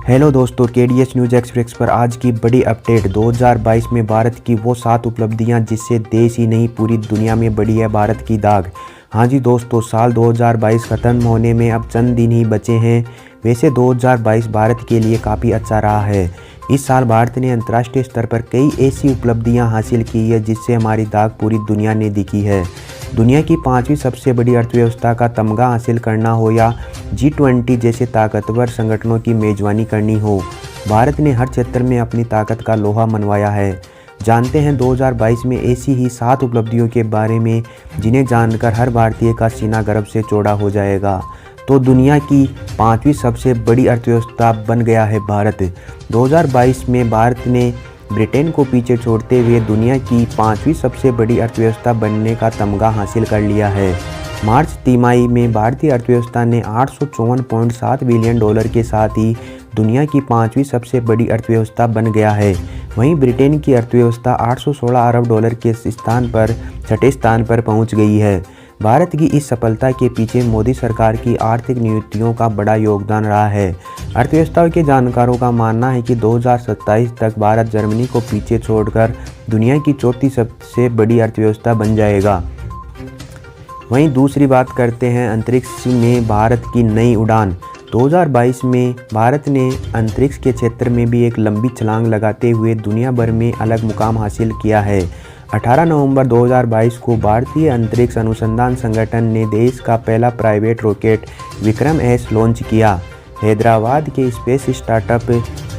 Hello दोस्तों, KDS news express पर आज की बड़ी अपडेट। 2022 में भारत की वो 7 उपलब्धियां जिससे देश ही नहीं पूरी दुनिया में बढ़ी है भारत की दाग। हाँ जी दोस्तों, साल 2022 ख़त्म होने में अब चंद दिन ही बचे हैं। वैसे 2022 भारत के लिए काफ़ी अच्छा रहा है। इस साल भारत ने अंतर्राष्ट्रीय स्तर पर कई ऐसी उपलब्धियां हासिल की है जिससे हमारी दाग पूरी दुनिया ने दिखी है। दुनिया की 5वीं सबसे बड़ी अर्थव्यवस्था का तमगा हासिल करना हो या G20 जैसे ताकतवर संगठनों की मेज़बानी करनी हो, भारत ने हर क्षेत्र में अपनी ताकत का लोहा मनवाया है। जानते हैं 2022 में ऐसी ही 7 उपलब्धियों के बारे में जिन्हें जानकर हर भारतीय का सीना गर्व से चौड़ा हो जाएगा। तो दुनिया की 5वीं सबसे बड़ी अर्थव्यवस्था बन गया है भारत। 2022 में भारत ने ब्रिटेन को पीछे छोड़ते हुए दुनिया की 5वीं सबसे बड़ी अर्थव्यवस्था बनने का तमगा हासिल कर लिया है। मार्च तिमाही में भारतीय अर्थव्यवस्था ने $854.7 बिलियन के साथ ही दुनिया की 5वीं सबसे बड़ी अर्थव्यवस्था बन गया है। वहीं ब्रिटेन की अर्थव्यवस्था $816 अरब के स्थान पर 6ठे स्थान पर पहुंच गई है। भारत की इस सफलता के पीछे मोदी सरकार की आर्थिक नीतियों का बड़ा योगदान रहा है। अर्थव्यवस्था के जानकारों का मानना है कि 2027 तक भारत जर्मनी को पीछे छोड़कर दुनिया की चौथी सबसे बड़ी अर्थव्यवस्था बन जाएगा। वहीं दूसरी बात करते हैं अंतरिक्ष में भारत की नई उड़ान। 2022 में भारत ने अंतरिक्ष के क्षेत्र में भी एक लंबी छलांग लगाते हुए दुनिया भर में अलग मुकाम हासिल किया है। 18 नवंबर 2022 को भारतीय अंतरिक्ष अनुसंधान संगठन ने देश का पहला private rocket Vikram S launch किया। हैदराबाद के स्पेस स्टार्टअप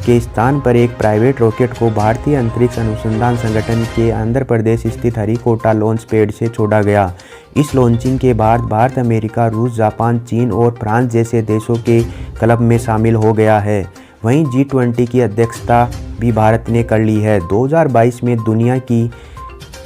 के स्थान पर एक प्राइवेट रॉकेट को भारतीय अंतरिक्ष अनुसंधान संगठन के आंध्र प्रदेश स्थित हरिकोटा लॉन्च पैड से छोड़ा गया। इस लॉन्चिंग के बाद भारत अमेरिका, रूस, जापान, चीन और फ्रांस जैसे देशों के क्लब में शामिल हो गया है। वहीं G20 की अध्यक्षता भी भारत ने कर ली है। 2022 में दुनिया की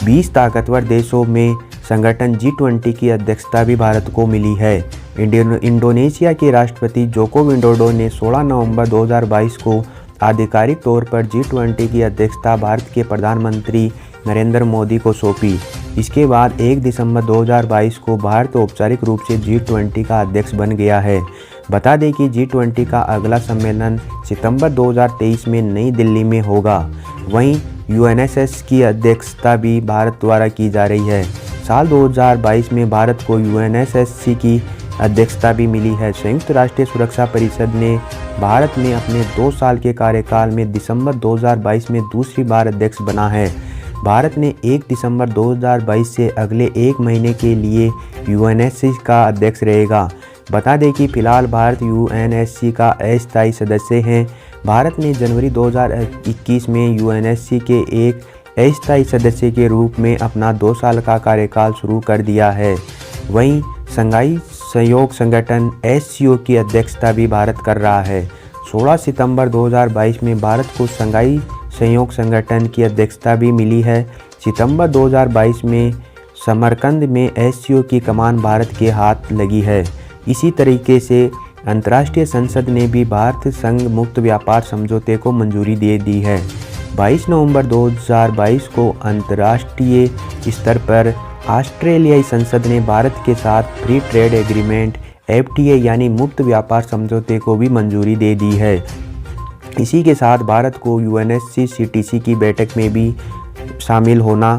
20 ताकतवर देशों में संगठन G20 की अध्यक्षता भी भारत को मिली है। इंडोनेशिया के राष्ट्रपति जोको विडोडो ने 16 नवंबर 2022 को आधिकारिक तौर पर G20 की अध्यक्षता भारत के प्रधानमंत्री नरेंद्र मोदी को सौंपी। इसके बाद 1 दिसंबर 2022 को भारत औपचारिक रूप से G20 का अध्यक्ष बन गया है। बता दें कि G20 का अगला सम्मेलन सितंबर 2023 में नई दिल्ली में होगा। वहीं UNSS की अध्यक्षता भी भारत द्वारा की जा रही है। साल 2022 में भारत को UNSC की अध्यक्षता भी मिली है। संयुक्त राष्ट्र सुरक्षा परिषद ने भारत में अपने 2 साल के कार्यकाल में दिसंबर 2022 में दूसरी बार अध्यक्ष बना है। भारत ने 1 दिसंबर 2022 से अगले 1 महीने के लिए UNSC का अध्यक्ष रहेगा। बता दें कि फिलहाल भारत UNSC का अस्थायी सदस्य है। भारत ने जनवरी 2021 में UNSC के एक अस्थायी सदस्य के रूप में अपना 2 साल का कार्यकाल शुरू कर दिया है। वहीं शंघाई सहयोग संगठन SCO की अध्यक्षता भी भारत कर रहा है। 16 सितंबर 2022 में भारत को शंघाई सहयोग संगठन की अध्यक्षता भी मिली है। सितंबर 2022 में समरकंद में SCO की कमान भारत के हाथ लगी है। इसी तरीके से अंतर्राष्ट्रीय संसद ने भी भारत संघ मुक्त व्यापार समझौते को मंजूरी दे दी है। 22 नवंबर 2022 को अंतर्राष्ट्रीय स्तर पर ऑस्ट्रेलियाई संसद ने भारत के साथ फ्री ट्रेड एग्रीमेंट FTA यानी मुक्त व्यापार समझौते को भी मंजूरी दे दी है। इसी के साथ भारत को UNSC CTC की बैठक में भी शामिल होना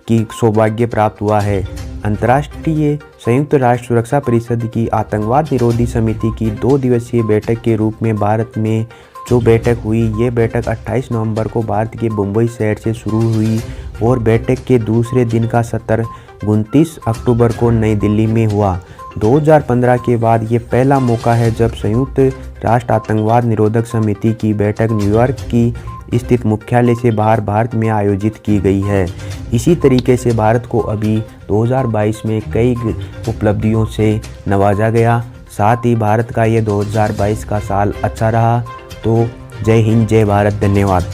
की सौभाग्य प्राप्त हुआ है। अंतर्राष्ट्रीय संयुक्त राष्ट्र सुरक्षा परिषद की आतंकवाद निरोधी समिति की 2 दिवसीय बैठक के रूप में भारत में जो बैठक हुई, ये बैठक 28 नवंबर को भारत के मुंबई शहर से शुरू हुई और बैठक के दूसरे दिन का सत्र 29 अक्टूबर को नई दिल्ली में हुआ। 2015 के बाद ये पहला मौका है जब संयुक्त राष्ट्र आतंकवाद निरोधक समिति की बैठक न्यूयॉर्क की स्थित मुख्यालय से बाहर भारत में आयोजित की गई है। इसी तरीके से भारत को अभी 2022 में कई उपलब्धियों से नवाजा गया। साथ ही भारत का ये 2022 का साल अच्छा रहा। तो जय हिंद, जय भारत, धन्यवाद।